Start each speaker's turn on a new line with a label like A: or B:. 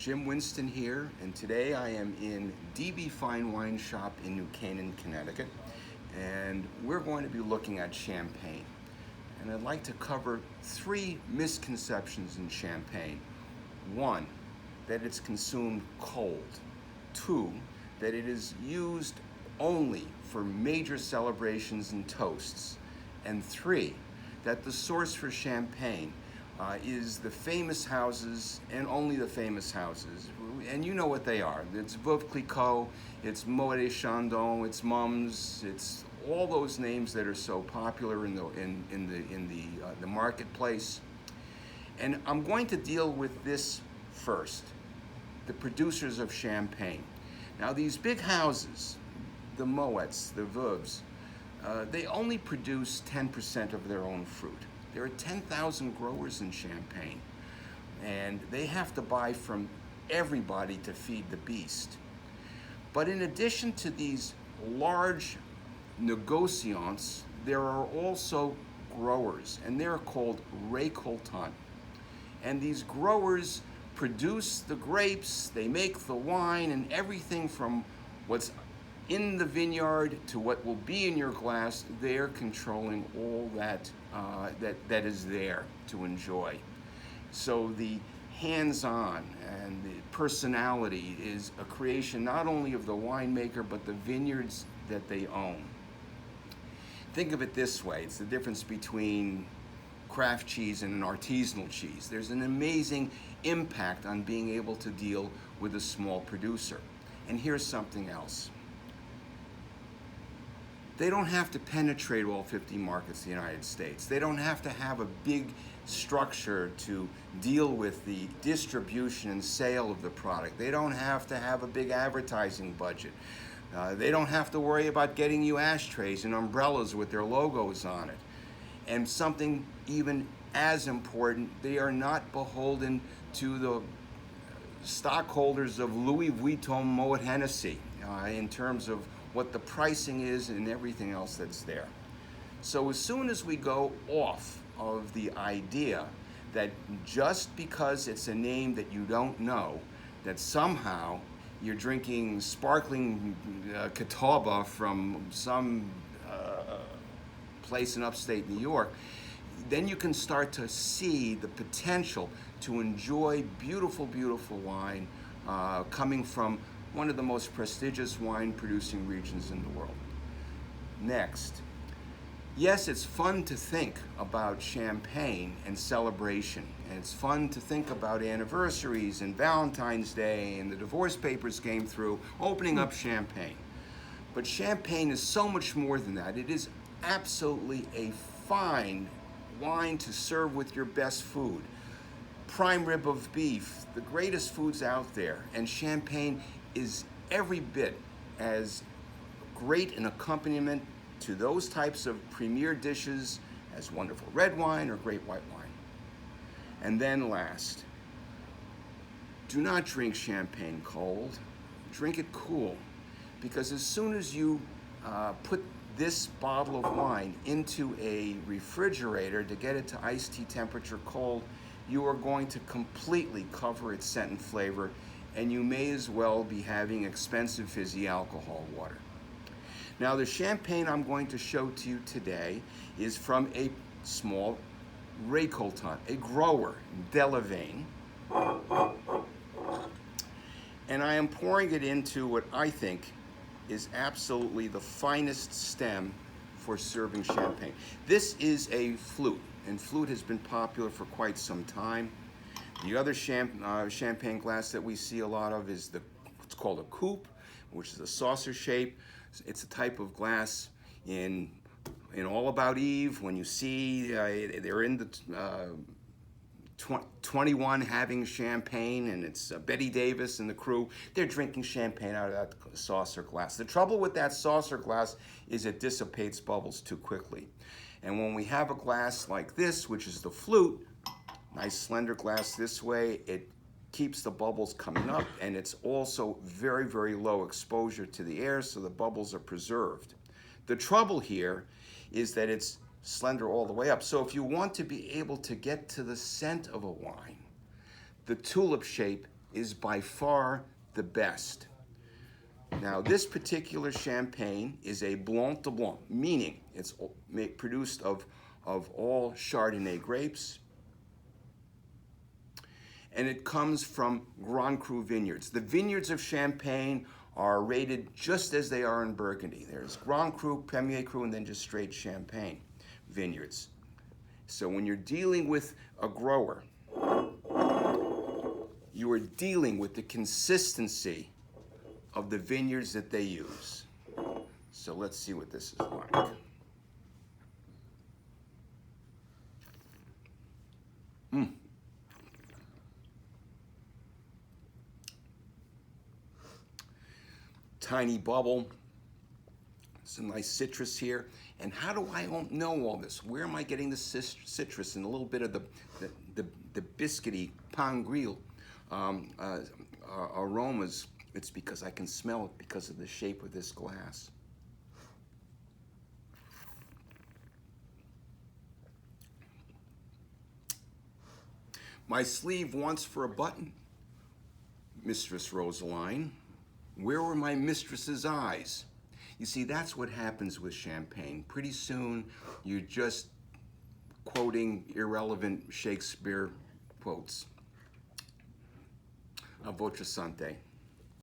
A: Jim Winston here, and today I am in DB Fine Wine Shop in New Canaan, Connecticut, and we're going to be looking at champagne. And I'd like to cover three misconceptions in champagne. One, that it's consumed cold. Two, that it is used only for major celebrations and toasts. And three, that the source for champagne is the famous houses and only the famous houses. And you know what they are. It's Veuve Clicquot, it's Moet Chandon, it's Mums, it's all those names that are so popular in the marketplace. And I'm going to deal with this first, the producers of champagne. Now these big houses, the Moets, the Veuves, they only produce 10% of their own fruit. There are 10,000 growers in Champagne, and they have to buy from everybody to feed the beast. But in addition to these large negociants, there are also growers, and they're called récoltants. And these growers produce the grapes, they make the wine, and everything from what's in the vineyard to what will be in your glass, they're controlling all that that is there to enjoy. So the hands-on and the personality is a creation not only of the winemaker, but the vineyards that they own. Think of it this way, it's the difference between craft cheese and an artisanal cheese. There's an amazing impact on being able to deal with a small producer. And here's something else. They don't have to penetrate all 50 markets in the United States. They don't have to have a big structure to deal with the distribution and sale of the product. They don't have to have a big advertising budget. They don't have to worry about getting you ashtrays and umbrellas with their logos on it. And something even as important, they are not beholden to the stockholders of Louis Vuitton Moet Hennessy in terms of what the pricing is and everything else that's there. So as soon as we go off of the idea that just because it's a name that you don't know, that somehow you're drinking sparkling Catawba from some place in upstate New York, then you can start to see the potential to enjoy beautiful, beautiful wine coming from one of the most prestigious wine producing regions in the world. Next, yes, it's fun to think about champagne and celebration, and it's fun to think about anniversaries and Valentine's Day, and the divorce papers came through, opening up champagne. But champagne is so much more than that. It is absolutely a fine wine to serve with your best food. Prime rib of beef, the greatest foods out there, and champagne is every bit as great an accompaniment to those types of premier dishes as wonderful red wine or great white wine. And then last, do not drink champagne cold, drink it cool, because as soon as you put this bottle of wine into a refrigerator to get it to iced tea temperature cold, you are going to completely cover its scent and flavor, and you may as well be having expensive fizzy alcohol water. Now the champagne I'm going to show to you today is from a small récoltant, a grower, Delavenne. And I am pouring it into what I think is absolutely the finest stem for serving champagne. This is a flute, and flute has been popular for quite some time. The other champagne glass that we see a lot of is what's called a coupe, which is a saucer shape. It's a type of glass in All About Eve, when you see they're in the 21 having champagne, and it's Betty Davis and the crew, they're drinking champagne out of that saucer glass. The trouble with that saucer glass is it dissipates bubbles too quickly. And when we have a glass like this, which is the flute, nice slender glass this way, it keeps the bubbles coming up, and it's also very, very low exposure to the air, so the bubbles are preserved. The trouble here is that it's slender all the way up. So if you want to be able to get to the scent of a wine, the tulip shape is by far the best. Now, this particular champagne is a Blanc de Blanc, meaning it's produced of all Chardonnay grapes, and it comes from Grand Cru vineyards. The vineyards of Champagne are rated just as they are in Burgundy. There's Grand Cru, Premier Cru, and then just straight Champagne vineyards. So when you're dealing with a grower, you are dealing with the consistency of the vineyards that they use. So let's see what this is like. Tiny bubble, some nice citrus here. And how do I know all this? Where am I getting the citrus and a little bit of the biscuity pain grille aromas? It's because I can smell it because of the shape of this glass. My sleeve wants for a button, Mistress Rosaline. Where were my mistress's eyes? You see, that's what happens with champagne. Pretty soon, you're just quoting irrelevant Shakespeare quotes. A votre sante.